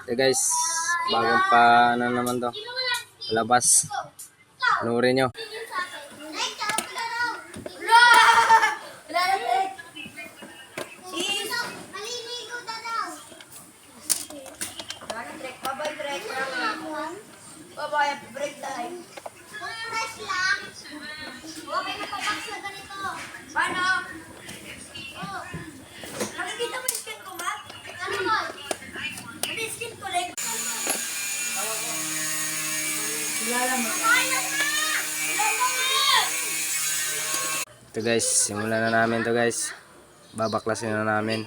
Guys, bagong pa ano naman to. Labas. Nurin nyo. Babay, break time. Fresh lang. Okay na papak na ganito. Paano? Oh. Nakikita mo yung skin ko, Matt? Ano mo? Ano yung skin ko, like? Kilala mo. Ito guys, simulan na namin to guys. Babaklasin na namin.